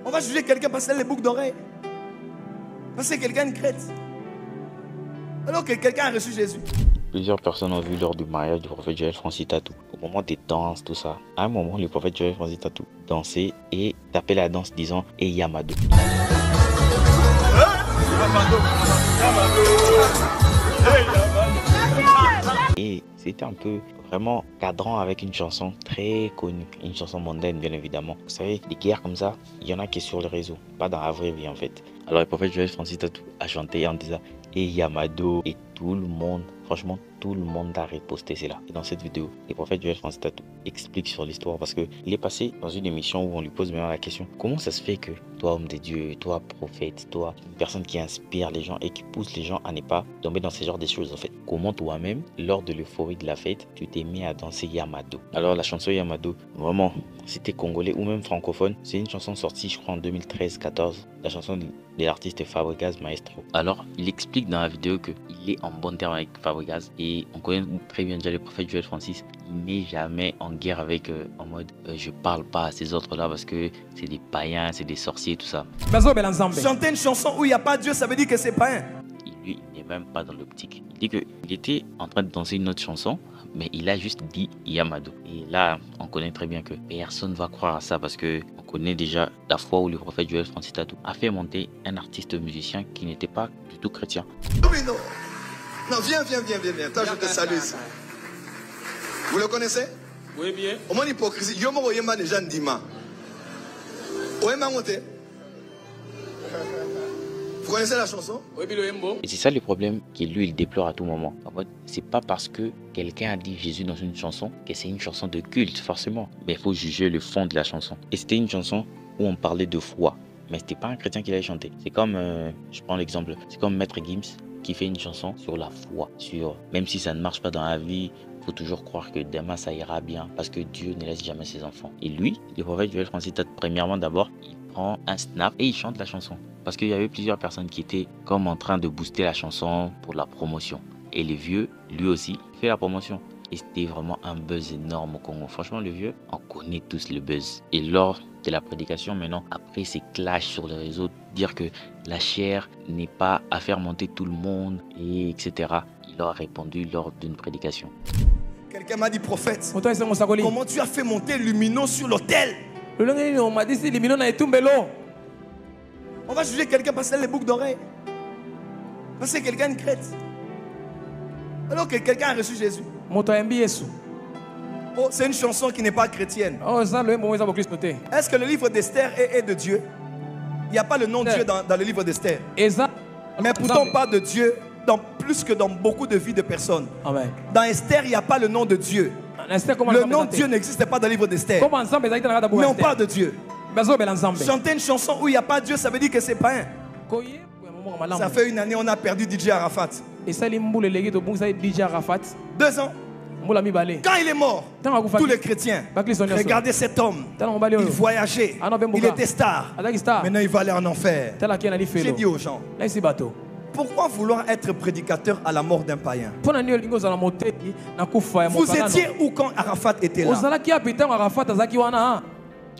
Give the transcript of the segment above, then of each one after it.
On va juger quelqu'un parce qu'elle a les boucles d'oreilles. Parce que quelqu'un a une crête. Alors que quelqu'un a reçu Jésus. Plusieurs personnes ont vu lors du mariage du prophète Joël Francis Tatou, au moment des danses, tout ça. À un moment, le prophète Joël Francis Tatou dansait et tapait la danse disant « Et Yamado ». Et c'était un peu vraiment cadrant avec une chanson très connue, une chanson mondaine bien évidemment. Vous savez, des guerres comme ça, il y en a qui sont sur les réseaux, pas dans la vraie vie en fait. Alors le prophète Joël Francis Tatou a chanté en disant « Et Yamado » et tout le monde, franchement tout le monde a reposté cela. Et dans cette vidéo, le prophète Joël Francis Tatou explique sur l'histoire parce qu'il est passé dans une émission où on lui pose maintenant la question « Comment ça se fait que toi homme de Dieu, toi prophète, toi une personne qui inspire les gens et qui pousse les gens à ne pas tomber dans ce genre de choses en fait, comment toi-même, lors de l'euphorie de la fête, tu t'es mis à danser Yamado ?» Alors la chanson Yamado, vraiment, c'était congolais ou même francophone, c'est une chanson sortie je crois en 2013-14, la chanson de l'artiste Fabregas Maestro. Alors il explique dans la vidéo qu'il est en bon terme avec Fabregas et on connaît très bien déjà le prophète Joël Francis. Il n'est jamais en guerre avec en mode je parle pas à ces autres là parce que c'est des païens, c'est des sorciers tout ça. Chanter une chanson où il n'y a pas Dieu, ça veut dire que c'est païen. Lui, il n'est même pas dans l'optique. Il dit qu'il était en train de danser une autre chanson, mais il a juste dit Yamado. Et là, on connaît très bien que personne ne va croire à ça parce que on connaît déjà la fois où le prophète Joël Francis Tatou a fait monter un artiste musicien qui n'était pas du tout chrétien. Non, viens. Toi, je te salue ici. Vous le connaissez? Oui, bien. Au moins l'hypocrisie. Yo mo yema déjà ndima. Oyema ngote. Vous connaissez la chanson? Oui, bien. Et c'est ça le problème que lui, il déplore à tout moment. En fait, c'est pas parce que quelqu'un a dit Jésus dans une chanson que c'est une chanson de culte, forcément. Mais il faut juger le fond de la chanson. Et c'était une chanson où on parlait de foi. Mais c'était pas un chrétien qui l'avait chanté. C'est comme, je prends l'exemple, c'est comme Maître Gims qui fait une chanson sur la foi. Sur même si ça ne marche pas dans la vie, il faut toujours croire que demain ça ira bien parce que Dieu ne laisse jamais ses enfants. Et lui, le prophète Joël Francis Tatou, premièrement d'abord, il prend un snap et il chante la chanson. Parce qu'il y avait plusieurs personnes qui étaient comme en train de booster la chanson pour la promotion. Et le vieux, lui aussi, fait la promotion. Et c'était vraiment un buzz énorme au Congo. Franchement, le vieux, on connaît tous le buzz. Et lors de la prédication, maintenant, après ces clashs sur les réseaux, dire que la chair n'est pas à faire monter tout le monde, et etc. Il leur a répondu lors d'une prédication. Quelqu'un m'a dit prophète, comment tu as fait monter Lumineux sur l'autel? On va juger quelqu'un parce qu'elle a les boucles d'oreilles. Parce que quelqu'un a une crête. Alors que quelqu'un a reçu Jésus. Oh, c'est une chanson qui n'est pas chrétienne. Est-ce que le livre d'Esther est de Dieu? Il n'y a pas le nom de Dieu dans le livre d'Esther. Mais pourtant on parle de Dieu plus que dans beaucoup de vies de personnes. Amen. Dans Esther, il n'y a pas le nom de Dieu. Le nom de Dieu n'existe pas dans le livre d'Esther. Mais on parle de Dieu. Chanter une chanson où il n'y a pas Dieu, ça veut dire que c'est païen. Ça fait une année, on a perdu DJ Arafat. 2 ans. Quand il est mort, tous les chrétiens, regardez cet homme. Il voyageait, il était star. Maintenant il va aller en enfer. J'ai dit aux gens, pourquoi vouloir être prédicateur à la mort d'un païen? Vous étiez où quand Arafat était là?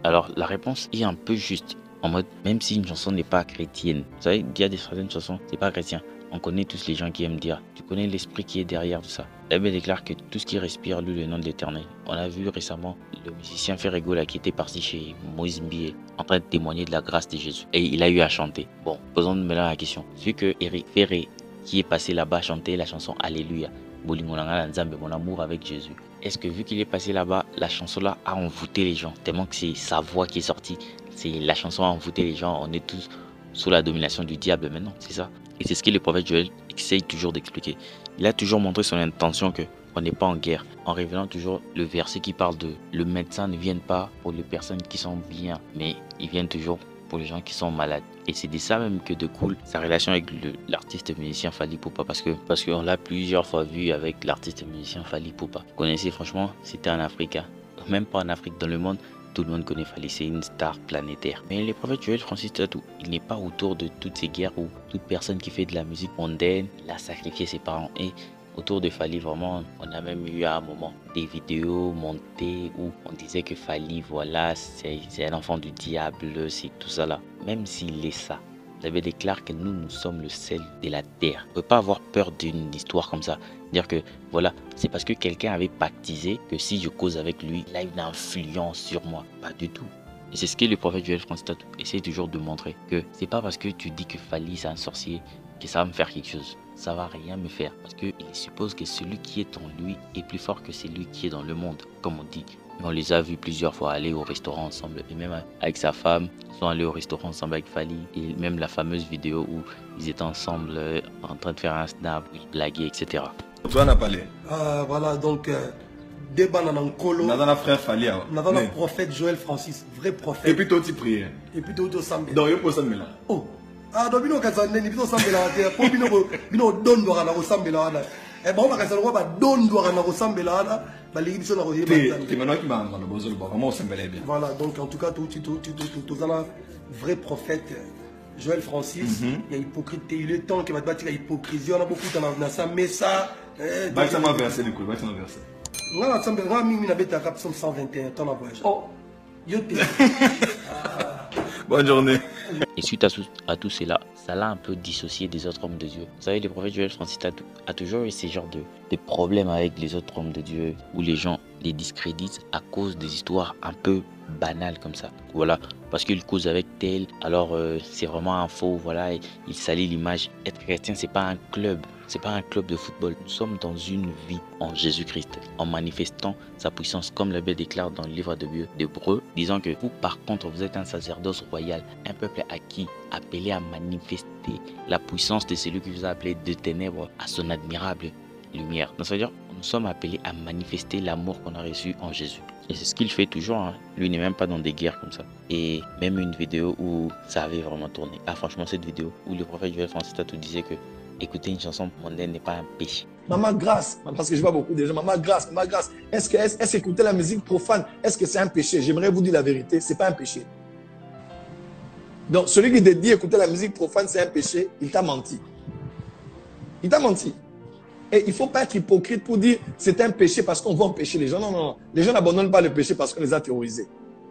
Alors la réponse est un peu juste. En mode, même si une chanson n'est pas chrétienne. Vous savez, il y a des certaines chansons, c'est pas chrétien. On connaît tous les gens qui aiment dire, tu connais l'esprit qui est derrière tout ça. La Bible déclare que tout ce qui respire loue le nom de l'Éternel. On a vu récemment le musicien Ferrego là, qui était parti chez Moïse Mbie en train de témoigner de la grâce de Jésus. Et il a eu à chanter. Bon, posons-nous maintenant la question. Vu que Eric Ferré, qui est passé là-bas, chantait la chanson Alléluia, Bolingolanga Nzambe, mon amour avec Jésus. Est-ce que vu qu'il est passé là-bas, la chanson là a envoûté les gens? Tellement que c'est sa voix qui est sortie. C'est la chanson a envoûté les gens. On est tous sous la domination du diable maintenant, c'est ça. Et c'est ce que le prophète Joël essaye toujours d'expliquer. Il a toujours montré son intention qu'on n'est pas en guerre, en révélant toujours le verset qui parle de le médecin ne vient pas pour les personnes qui sont bien, mais il vient toujours pour les gens qui sont malades. Et c'est de ça même que découle sa relation avec l'artiste musicien Fally Ipupa, parce qu'on l'a plusieurs fois vu avec l'artiste musicien Fally Ipupa. Vous connaissez, franchement, c'était en Afrique, hein. Même pas en Afrique, dans le monde. Tout le monde connaît Fally, c'est une star planétaire. Mais le prophète Joël Francis Tatou, il n'est pas autour de toutes ces guerres où toute personne qui fait de la musique mondaine, il a sacrifié ses parents. Et autour de Fally, vraiment, on a même eu à un moment des vidéos montées où on disait que Fally, voilà, c'est un enfant du diable, c'est tout ça là. Même s'il est ça, vous avez déclaré que nous sommes le sel de la terre. On ne peut pas avoir peur d'une histoire comme ça. Dire que, voilà, c'est parce que quelqu'un avait baptisé que si je cause avec lui, il a une influence sur moi. Pas du tout. Et c'est ce que le prophète Joël Francis Tatou essaie toujours de montrer. Que c'est pas parce que tu dis que Fally c'est un sorcier que ça va me faire quelque chose. Ça va rien me faire. Parce qu'il suppose que celui qui est en lui est plus fort que celui qui est dans le monde. Comme on dit. On les a vus plusieurs fois aller au restaurant ensemble. Et même avec sa femme, ils sont allés au restaurant ensemble avec Fally. Et même la fameuse vidéo où ils étaient ensemble en train de faire un snap, où ils blaguaient, etc. Tu en as parlé. Voilà, donc... débat dans le colo. Notre frère Fally. Notre prophète Joël Francis, vrai prophète. Et puis toi tu priais. Et puis toi tu sambe. Donc il faut sambe là. Oh. Ah donc bino kazane ni bino sambe là te pour bino don doit na sambe là. Et bon ma kazane ba don doit na sambe là. Ba ligi biso na ko yeba. Tu maintenant qui m'a na bozolo ba vraiment sambe là bien. Voilà, donc en tout cas tout un vrai prophète Joël Francis, il y a hypocrite, il est temps que va battre la hypocrisie, on a beaucoup dans ça mais ça bah ça m'a versé du coup, bah ça m'a versé. Voilà, ça me rend mimi na beta cap 121 ton voyage. Oh. Yo te. Bonne journée. Et suite à tout cela, ça l'a un peu dissocié des autres hommes de Dieu. Vous savez, le prophète Joël Francis Tatou a toujours eu ces genres de problèmes avec les autres hommes de Dieu où les gens les discréditent à cause des histoires un peu banales comme ça. Voilà, parce qu'il cause avec tel, alors c'est vraiment un faux, voilà, il salit l'image. Être chrétien, c'est pas un club. C'est pas un club de football. Nous sommes dans une vie en Jésus-Christ, en manifestant sa puissance, comme la Bible déclare dans le livre d'Hébreux, disant que vous, par contre, vous êtes un sacerdoce royal, un peuple acquis, appelé à manifester la puissance de celui qui vous a appelé de ténèbres à son admirable lumière. Donc, ça veut dire, nous sommes appelés à manifester l'amour qu'on a reçu en Jésus. Et c'est ce qu'il fait toujours. Hein. Lui n'est même pas dans des guerres comme ça. Et même une vidéo où ça avait vraiment tourné. Ah, franchement, cette vidéo où le prophète Joël Francis Tatou disait que écouter une chanson mondaine n'est pas un péché. Maman grâce, parce que je vois beaucoup de gens, maman grâce. Est-ce qu'écouter la musique profane, est-ce que c'est un péché? J'aimerais vous dire la vérité, c'est pas un péché. Donc celui qui te dit écouter la musique profane, c'est un péché, il t'a menti. Il t'a menti. Et il ne faut pas être hypocrite pour dire c'est un péché parce qu'on va empêcher les gens. Non, non, non. Les gens n'abandonnent pas le péché parce qu'on les a terrorisés.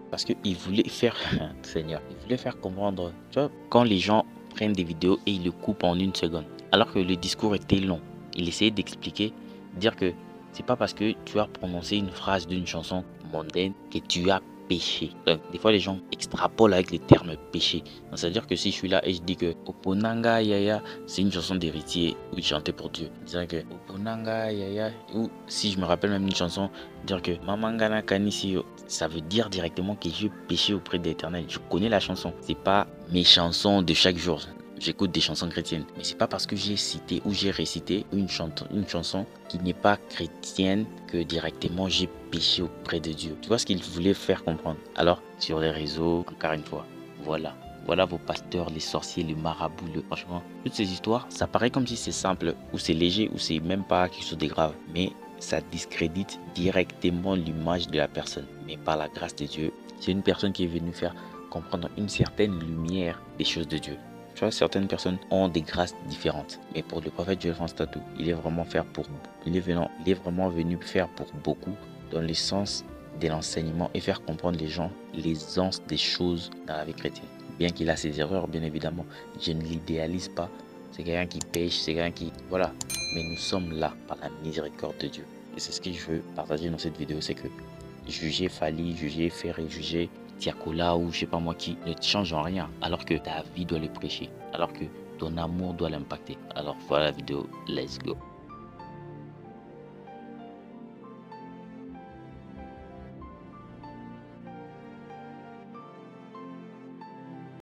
Parce qu'il voulait faire, Seigneur, il voulait faire comprendre, tu vois, quand les gens prennent des vidéos et ils le coupent en 1 seconde. Alors que le discours était long. Il essayait d'expliquer, dire que c'est pas parce que tu as prononcé une phrase d'une chanson mondaine que tu as péché. Donc, des fois, les gens extrapolent avec les termes péché. C'est-à-dire que si je suis là et je dis que Oponanga Yaya, c'est une chanson d'héritier où il chantait pour Dieu. Disant que Oponanga Yaya, ou si je me rappelle même une chanson, dire que Mamangana Kanisio, ça veut dire directement que j'ai péché auprès de l'Éternel. Je connais la chanson. C'est pas mes chansons de chaque jour. J'écoute des chansons chrétiennes. Mais c'est pas parce que j'ai cité ou j'ai récité une chanson qui n'est pas chrétienne que directement j'ai péché auprès de Dieu. Tu vois ce qu'il voulait faire comprendre. Alors, sur les réseaux, encore une fois, voilà. Voilà vos pasteurs, les sorciers, les marabouts, franchement. Toutes ces histoires, ça paraît comme si c'est simple, ou c'est léger, ou c'est même pas quelque chose de grave. Mais ça discrédite directement l'image de la personne. Mais par la grâce de Dieu, c'est une personne qui est venue faire comprendre une certaine lumière des choses de Dieu. Tu vois, certaines personnes ont des grâces différentes. Mais pour le prophète Joël Francis Tatou, il est vraiment venu faire pour beaucoup dans le sens de l'enseignement et faire comprendre les gens l'aisance des choses dans la vie chrétienne. Bien qu'il a ses erreurs, bien évidemment, je ne l'idéalise pas. C'est quelqu'un qui pêche, c'est quelqu'un qui... Voilà. Mais nous sommes là par la miséricorde de Dieu. Et c'est ce que je veux partager dans cette vidéo, c'est que juger Fally, juger Ferré, juger Tiakola ou je sais pas moi qui ne change en rien, alors que ta vie doit le prêcher, alors que ton amour doit l'impacter. Alors voilà la vidéo, let's go.